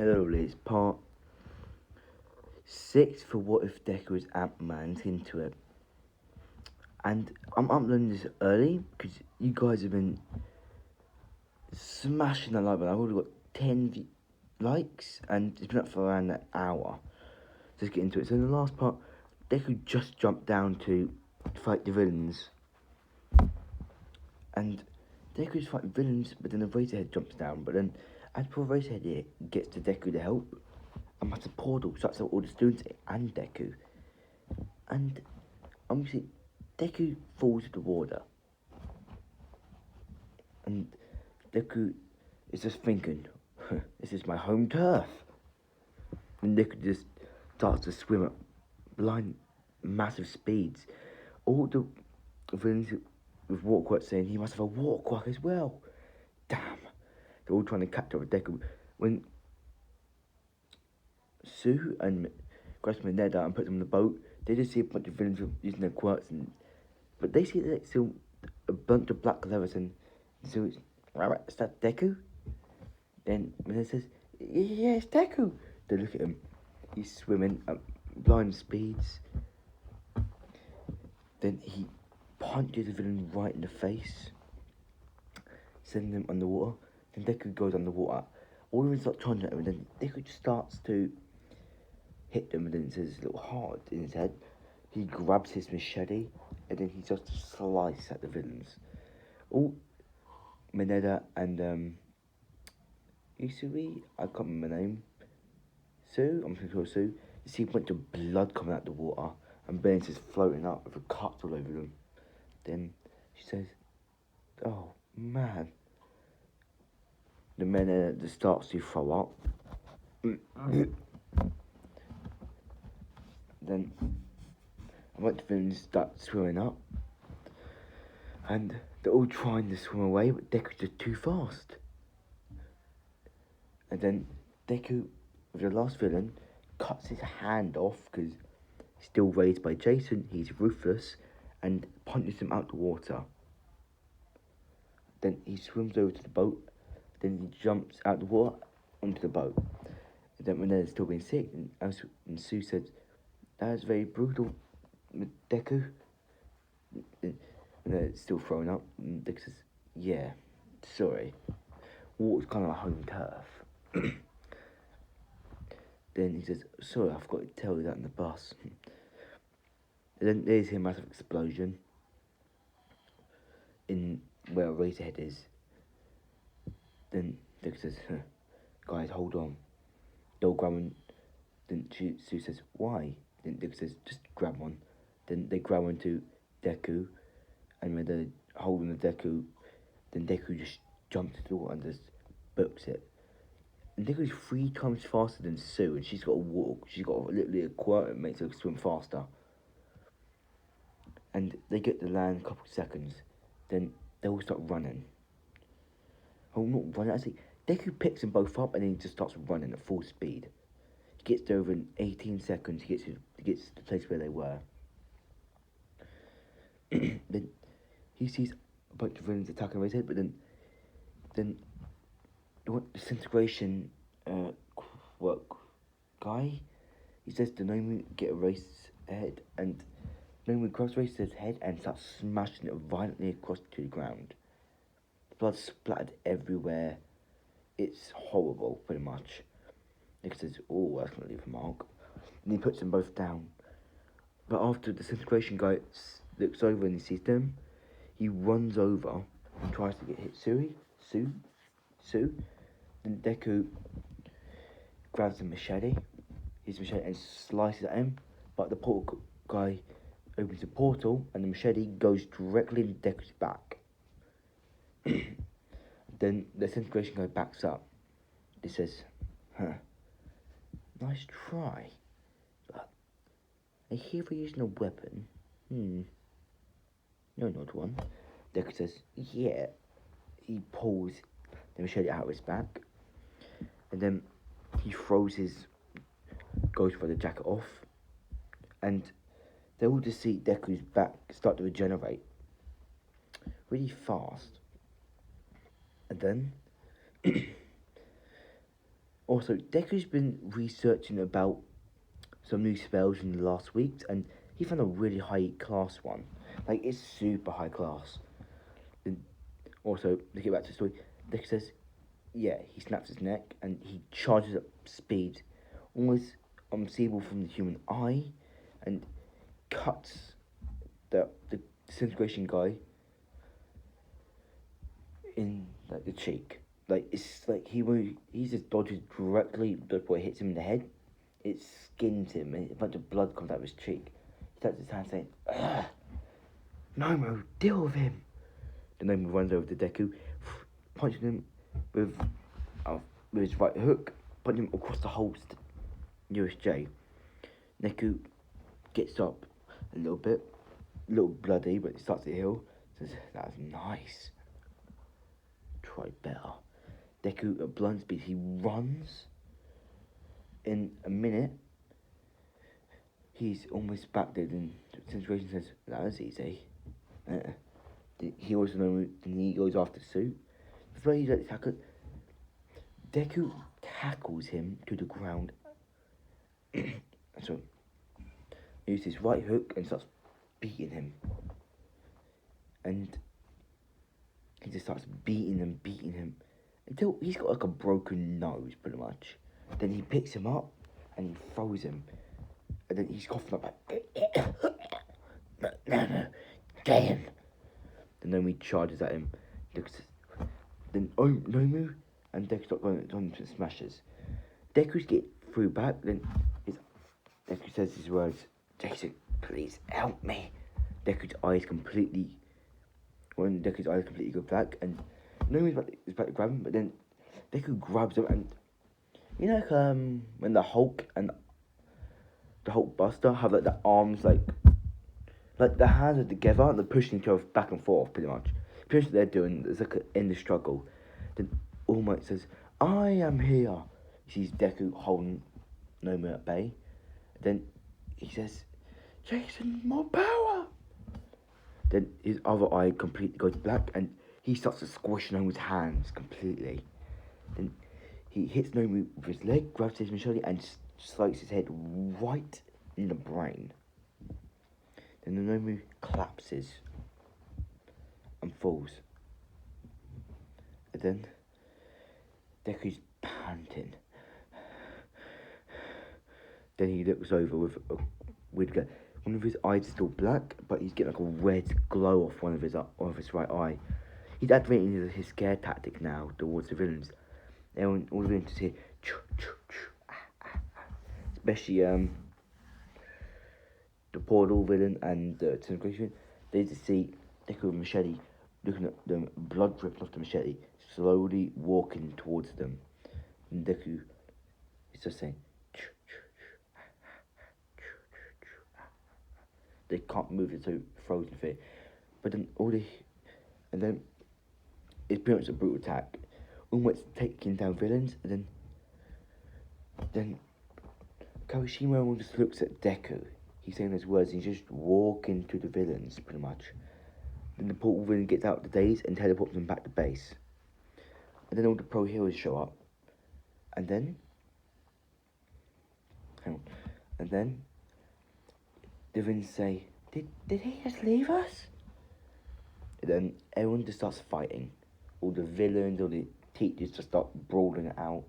Hello, Liz. Part 6 for What If Deku Ant-Man's into it. And I'm uploading this early because you guys have been smashing the like button. I've already got 10 likes and it's been up for around an hour. So let's get into it. So in the last part, Deku just jumped down to fight the villains. And Deku's fighting villains, but then the Razorhead jumps down. But then as poor Razorhead gets to Deku to help, a massive portal shuts out all the students and Deku. And obviously, Deku falls into the water. And Deku is just thinking, this is my home turf. And Deku just starts to swim at blind, massive speeds. All the villains with Walkwalk saying he must have a Walkwalk as well. Damn. They're all trying to catch up with Deku. When Sue and grabs Mineta and puts them on the boat, they just see a bunch of villains using their quirks, but they see that it's still a bunch of black leathers, and so it's, is that Deku? Then Mineta says, yeah, it's Deku. They look at him. He's swimming at blind speeds. Then he punches the villain right in the face, sending him underwater. Then Deku goes underwater. All of them start charging at him, and then Deku just starts to hit them, and then it says a little heart in his head. He grabs his machete, and then he starts to slice at the villains. All Mineta and Usui, I can't remember her name. Sue, I'm pretty sure Sue. You see a bunch of blood coming out the water, and Ben's just floating up with a cut all over them. Then she says, "Oh man." The Mineta just starts to throw up. Then a bunch of villains start swimming up, and they're all trying to swim away, but Deku's just too fast. And then Deku, with the last villain, cuts his hand off because he's still raised by Jason. He's ruthless and punches him out the water. Then he swims over to the boat. Then he jumps out the water onto the boat. And then when they're still being sick, and Sue said, "That is very brutal, Deku." And they're still throwing up. And Deku says, "Yeah, sorry. Water's kind of a home turf." Then he says, "Sorry, I forgot to tell you that in the bus." And then there's a massive explosion in where Razorhead is. Then Dick says, "Guys, hold on. Don't grab one." Then Sue says, "Why?" Then Dick says, "Just grab one." Then they grab onto Deku, and when they're holding the Deku, then Deku just jumps to the water and just books it. And Deku's 3 times faster than Sue, and she's got a walk. She's got literally a quirk that makes her swim faster. And they get to land a couple of seconds. Then they all start running. Oh, not running. Actually, Deku picks them both up and then he just starts running at full speed. He gets there over in 18 seconds. He gets to the place where they were. Then he sees a bunch of villains attacking his head, but then the disintegration work guy, he says to Nomi get a race head, and Nomi grabs Race's head and starts smashing it violently across to the ground. Blood splattered everywhere. It's horrible, pretty much. Nick says, "Oh, that's gonna leave a mark." And he puts them both down. But after the disintegration guy looks over and he sees them, he runs over and tries to get hit Sue. Then Deku grabs his machete, and slices at him. But the portal guy opens the portal and the machete goes directly into Deku's back. Then the disintegration guy backs up. He says, "Nice try. But I hear you're using a weapon." "No, not one." Deku says, "Yeah." He pulls the machete out of his back, and then he goes for the jacket off, and they all just see Deku's back start to regenerate really fast. And then Also, Deku's been researching about some new spells in the last weeks, and he found a really high class one. Like, it's super high class. And also, to get back to the story, Deku says, yeah, he snaps his neck and he charges up speed, almost unseeable from the human eye, and cuts the disintegration guy in like the cheek. Like, it's like he just dodges directly before it hits him in the head. It skins him and a bunch of blood comes out of his cheek. He touches his hand saying, ugh, Nomu, deal with him. The Nomu runs over to Deku, punching him with his right hook, punching him across the whole USJ. Deku gets up a little bit, a little bloody, but he starts to heal. Says, that's nice. Try better. Deku at blind speed, he runs. In a minute, he's almost back there. Then Situation says, that was easy. He also knows, and he goes after the suit. Before he lets tackle, Deku tackles him to the ground. So, he uses his right hook and starts beating him. And he just starts beating him until he's got like a broken nose, pretty much. Then he picks him up and he throws him. And then he's coughing up like, no, get him. Then Nomu charges at him. Then Nomu and Deku start going on and smashes. Deku's get through back, then Deku says his words, Jason, please help me. Deku's eyes completely go black, and Nomu's about to grab him, but then Deku grabs him, and you know, like, when the Hulk and the Hulk Buster have like the arms like the hands are together and they're pushing each other back and forth, pretty much. Pretty much what they're doing. It's like in the struggle. Then All Might says, I am here. He sees Deku holding Nomu at bay. Then he says, Jason, more power. Then his other eye completely goes black and he starts to squish Nomu's hands completely. Then he hits Nomu with his leg, grabs his machete and strikes his head right in the brain. Then the Nomu collapses and falls. And then Deku's panting. Then he looks over with a weird glare. One of his eyes is still black, but he's getting like a red glow off one of his right eye. He's activating his scare tactic now towards the villains. All the villains hear, especially the portal villain and the disintegration. They just see Deku with machete, looking at them, blood dripping off the machete, slowly walking towards them. And Deku is just saying, they can't move, it's so frozen fear. But then it's pretty much a brutal attack. Almost taking down villains, and then Kawashima just looks at Deku. He's saying those words, and he's just walking to the villains, pretty much. Then the portal villain gets out of the daze and teleports them back to base. And then all the pro heroes show up. And then the villains say, Did he just leave us? And then everyone just starts fighting. All the villains, all the teachers just start brawling it out.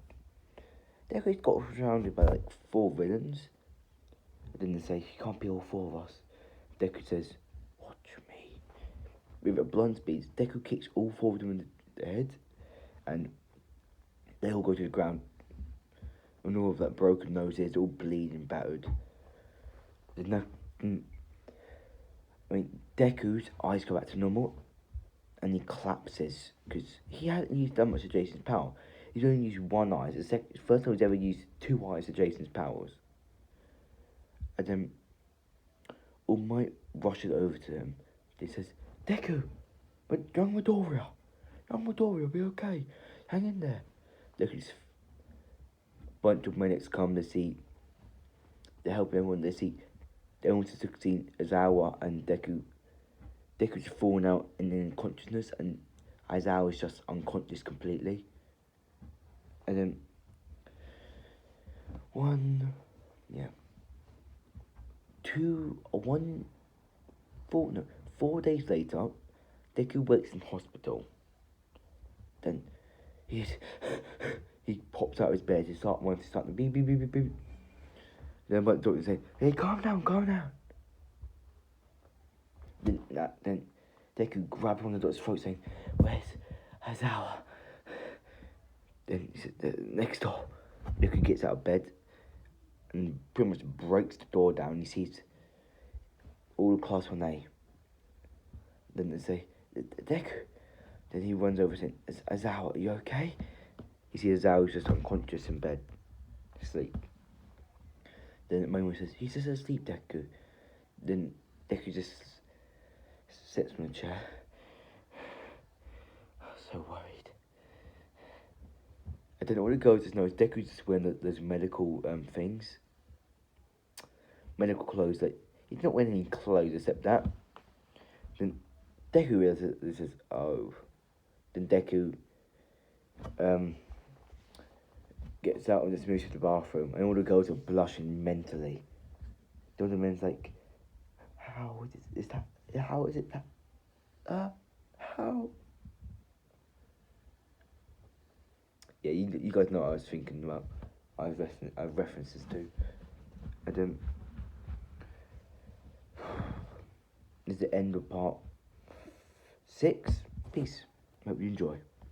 Deku's got surrounded by like 4 villains. And then they say, you can't be all 4 of us. Deku says, watch me. With a blunt speed, Deku kicks all 4 of them in the head. And they all go to the ground. And all of that broken noses, all bleeding, battered. Deku's eyes go back to normal. And he collapses. Because he hadn't used that much of Jason's power. He's only used 1 eye. It's the first time he's ever used 2 eyes of Jason's powers. And then All Might rushes over to him. He says, Deku, but young Midoriya, will be okay. Hang in there. Deku's bunch of medics come to see. They're helping everyone. They want to see Aizawa and Deku. Deku's falling out in unconsciousness, and Aizawa's just unconscious completely. And then one, yeah, two, one, four, no, 4 days later, Deku wakes in hospital. Then he pops out of his bed. He starts the beep beep beep beep beep. Then the doctor say, "Hey, calm down, calm down." Then Deku grabs on the doctor's throat, saying, "Where's Azawa?" Then he said, next door. Deku gets out of bed and pretty much breaks the door down. He sees all the class 1A. Then they say, "Deku." Then he runs over saying, "Azawa, are you okay?" He sees Azawa's just unconscious in bed, asleep. Then Momo says, "He's just asleep, Deku." Then Deku just sits on a chair. I'm so worried. I don't know what the girl just knows. Deku's just wearing those medical things. Medical clothes. Like, he's not wearing any clothes except that. Then Deku realizes, says, "Oh." Then Deku gets out and just moves to the bathroom, and all the girls are blushing mentally. The other men's like, "How is that? How is it that? How?" Yeah, you guys know what I was thinking about. I've references to. And this is the end of part 6. Peace. Hope you enjoy.